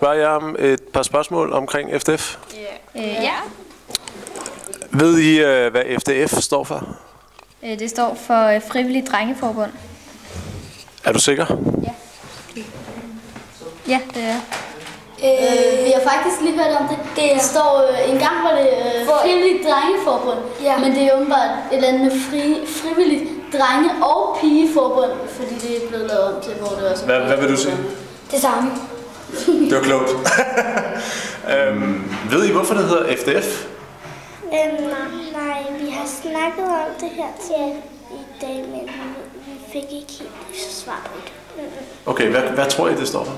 spørge jer om et par spørgsmål omkring FDF? Ja. Ved I, hvad FDF står for? Det står for Frivillig Drengeforbund. Er du sikker? Ja. Ja, det er. Vi har faktisk lige hørt om det. Det står en gang var det Frivillig Drengeforbund, men det er åbenbart et eller andet med Frivilligt Drenge- og Pigeforbund, fordi det er blevet lavet om til, hvor det også Hvad vil du sige? Det samme. Det var klogt. Ved I, hvorfor det hedder FDF? Nej, vi har snakket om det her til i dag, men vi fik ikke helt svar på det. Okay, hvad tror I, det står for?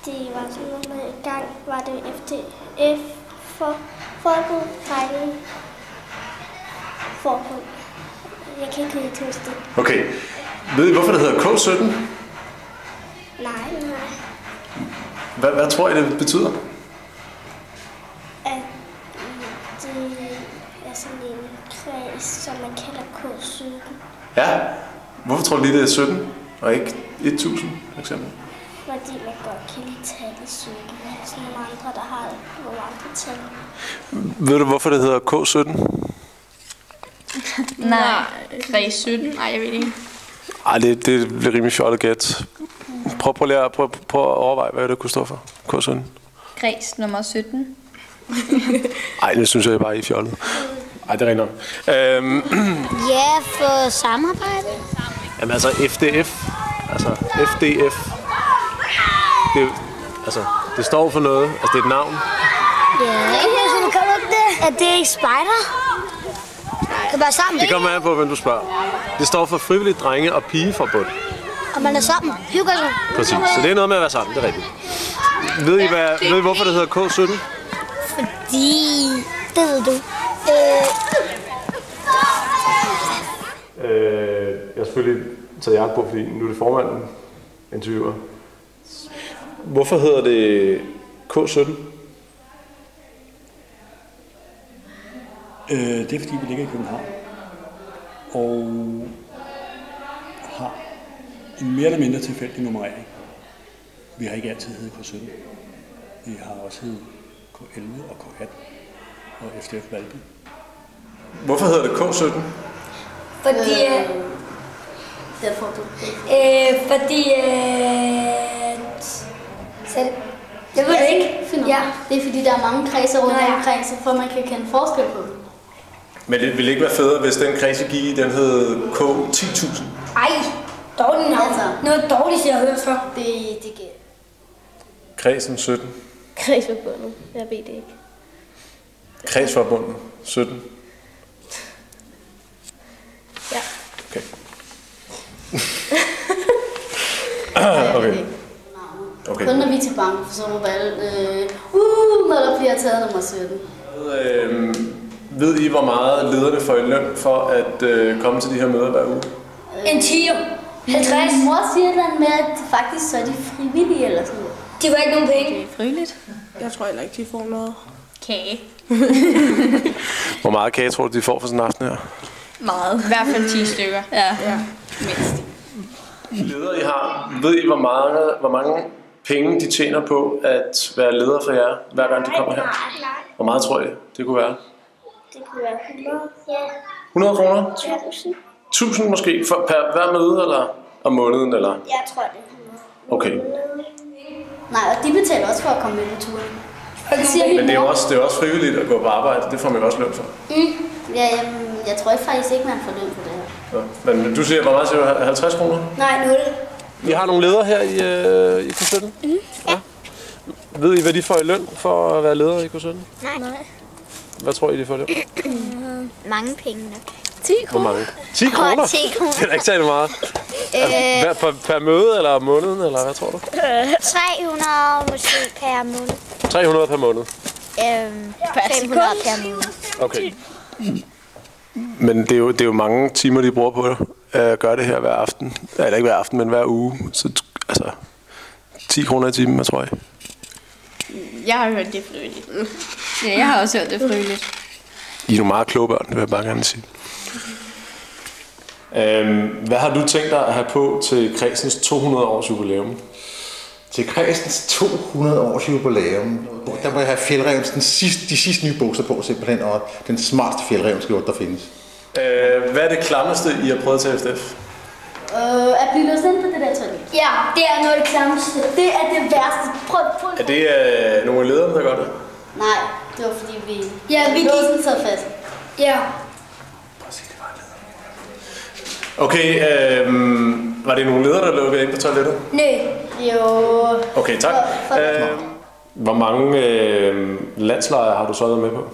Det var sådan noget med, en gang var det FDF for Forbund, Drenge Forbund. Jeg kan ikke helt huske det. Okay, ved I, hvorfor det hedder K17? Nej. Hvad tror I, det betyder? At det er sådan en kreds, som man kalder K17. Ja, hvorfor tror du lige, det er 17 og ikke 1000 for eksempel? Fordi man godt kan lide tallet 17. Der er sådan nogle andre, der har nogle andre tal. Ved du, hvorfor det hedder K17? Nej. Kreds 17? Nej, jeg ved ikke. Ej, det bliver rimelig fjollet gæt. Prøv at overveje, hvad det kunne stå for. K17. Kreds nummer 17. Ej, det synes jeg bare, I er fjollet. Ej, det er rigtigt nok. Ja, for samarbejde. Jamen altså, FDF. Altså, FDF. Det står for noget. Altså, det er et navn. Ja, kan du ikke det? Er det ikke spejder? Kan være sammen. Det kommer an på, hvem du spørger. Det står for Frivilligt Drenge- og Pigeforbund. Og man er sammen. Hygger sig. Præcis, så det er noget med at være sammen, det er rigtigt. Ved I, hvorfor det hedder K17? Fordi... Det ved du. Jeg har selvfølgelig taget jagt på, fordi nu er det formanden interviewer. Hvorfor hedder det K17? Det er fordi, vi ligger i København og har en mere eller mindre tilfældig nummerering. Vi har ikke altid heddet K17. Vi har også heddet K11 og K18 og FDF Valby. Hvorfor hedder det K17? Fordi... Det får du. Fordi... Selv. Jeg ved det ikke. Ja, det er fordi, der er mange kredser rundt omkring, så for man kan kende forskel på dem. Men det ville ikke være federe, hvis den kreds, I gik i, den hed K10.000? Ej, dårligt navn. Altså, noget dårligt, jeg har hørt før. Det giver... Kredsen 17. Kredsforbundet. Jeg ved det ikke. Kredsforbundet 17. Ja. Okay. Okay. Okay. Kun når vi er til banken, så råber alle, når der bliver taget nummer 17. Ved I, hvor meget lederne får i løn for at komme til de her møder hver uge? En 10. 50. Min mor siger noget med, at faktisk så er de frivillige eller sådan noget. De får ikke nogen penge. Det er frivilligt. Jeg tror heller ikke, de får noget. Kage. Hvor meget kage tror du, de får for sådan en aften her? Meget. I hvert fald 10 stykker. Ja. Mindst. Ledere I har, ved I, hvor mange penge de tjener på at være leder for jer, hver gang de kommer her? Hvor meget tror I, det kunne være? Det kunne være 100. Ja. 100 kroner? 1000. 1000 måske per hver møde, eller om måneden, eller? Jeg tror, det er 100. Okay. Nej, og de betaler også for at komme med på turen. Men det er jo også frivilligt at gå på arbejde, det får man jo også løn for. Ja, jeg tror faktisk ikke, man får løn for det her. Ja. Men du siger, hvor meget siger du? 50 kroner? Nej, 0. I har nogle ledere her i K17? Ja. Ved I, hvad de får i løn for at være ledere i K17? Nej. Hvad tror I, de får det? Mange penge nok. 10 Hvor mange? 10 kroner? 10 kroner. Det er da ikke særlig meget. Per møde eller om måneden, eller hvad tror du? 300 måske per måned. 300 per måned. 500 per måned. Okay. Men det er jo mange timer, de bruger på at gøre det her hver aften. Eller ikke hver aften, men hver uge. Så altså 10 kroner i timen, hvad tror jeg? Jeg har hørt det frivilligt. Ja, jeg har også hørt det frivilligt. I er nogle meget kloge børn, det vil jeg bare gerne sige. Hvad har du tænkt dig at have på til kredsens 200 års jubilæum? Til kredsens 200 års jubilæum, der må jeg have fjeldrevens, de sidste nye bukser på simpelthen, og den smarteste fjeldrevensskjorte, der findes. Hvad er det klammeste, I har prøvet til FDF? At blive låst ind på det der toilet. Ja, det er noget af det klammeste. Det er det værste. Prøv. Er det nogle af lederne, der gør det? Nej, det var fordi vi låsen sad fast. Ja. Okay, var det nogle ledere, der lukkede ind på toilettet? Nej. Jo. Okay, tak. Hvor mange landslejre har du så været med på?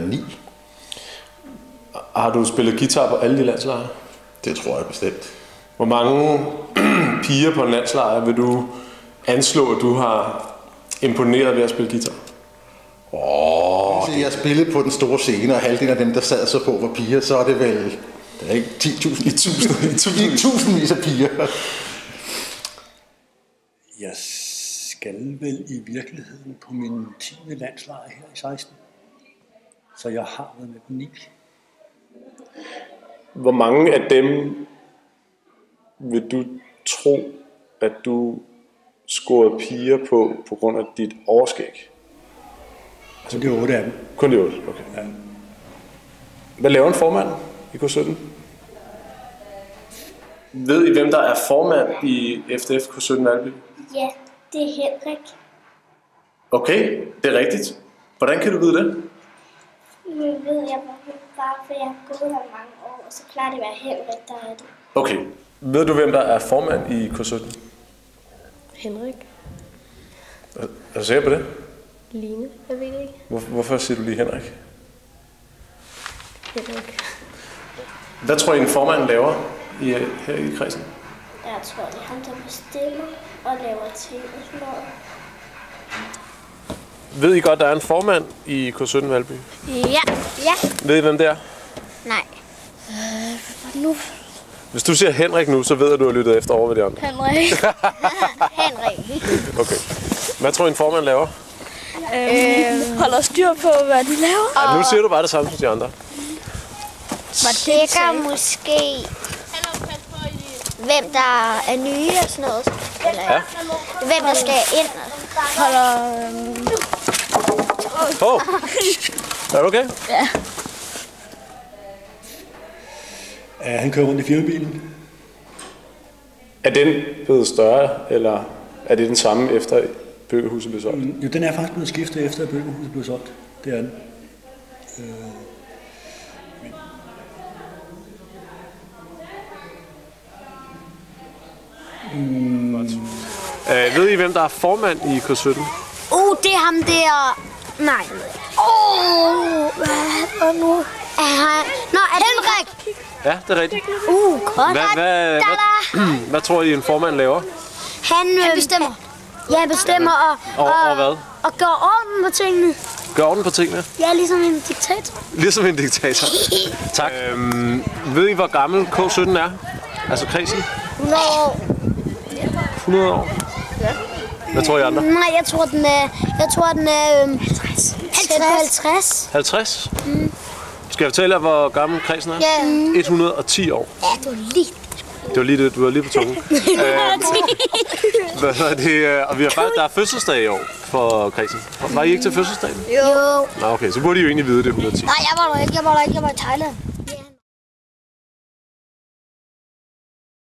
9. Har du spillet guitar på alle de landslejre? Det tror jeg bestemt. Hvor mange piger på en landslejr vil du anslå, at du har imponeret ved at spille guitar? Jeg spillede på den store scene, og halvdelen af dem, der sad så på, var piger, så er det vel... Det er ikke 10.000, tusindvis af piger. Jeg skal vel i virkeligheden på min 10. landslejr her i 16. Så jeg har været med på 9. Hvor mange af dem vil du tro, at du scorede piger på grund af dit overskæg? Altså det er 8 af dem. Kun de 8? Okay. Ja. Hvad laver en formand i K17? Ved I, hvem der er formand i FDF K17 Valby? Ja, det er Henrik. Okay, det er rigtigt. Hvordan kan du vide det? Nu ved jeg bare, for jeg har gået her mange år, og så plejer det at være Henrik, der er det. Okay. Ved du, hvem der er formand i K17? Henrik. Er du sikker på det? Line, jeg ved det ikke. Hvorfor siger du lige Henrik? Henrik. Hvad tror I, en formand laver her i kredsen? Jeg tror, det er ham, der bestemmer og laver ting og sådan noget. Ved I godt, der er en formand i K17 Valby? Ja. Ved I, hvem det er? Nej. Nu. Hvis du siger Henrik nu, så ved jeg, at du har lyttet efter over ved de andre. Henrik. Henrik. Okay. Hvad tror I, en formand laver? Holder styr på, hvad de laver. Ja, nu siger du bare det samme som de andre. Tjekker måske, hvem der er nye og sådan noget. Eller, Ja. hvem der skal ind. Holder... Er du okay? Ja. Han kører rundt i firmabilen. Er den blevet større, eller er det den samme efter byggehuset blev solgt? Jo, den er faktisk blevet skiftet efter, at byggehuset blev solgt. Det er den. Ved I, hvem der er formand i K17? Det er ham der... Nej. Hvad nu? Er det Henrik? Ja, det er rigtigt. Godt. Hvad tror I, en formand laver? Han bestemmer. Ja, han bestemmer Og hvad? og gør orden på tingene. Gør orden på tingene? Ja, ligesom en diktator. Ligesom en diktator. Tak. Ved I, hvor gammel K17 er? Altså kredsen? 100 år. 100 år? Ja. Hvad tror I andre? Nej, jeg tror, den er 50. 50? Skal jeg fortælle jer, hvor gammel kredsen er? Ja. 110 år. Ja, du er lige... Det var lige det, du var lige på tungen. Og vi har faktisk, der er fødselsdag i år for kredsen. Var I ikke til fødselsdagen? Jo. Nå, okay, så burde I jo egentlig vide det 110. Nej, jeg var der ikke. Jeg var i Thailand.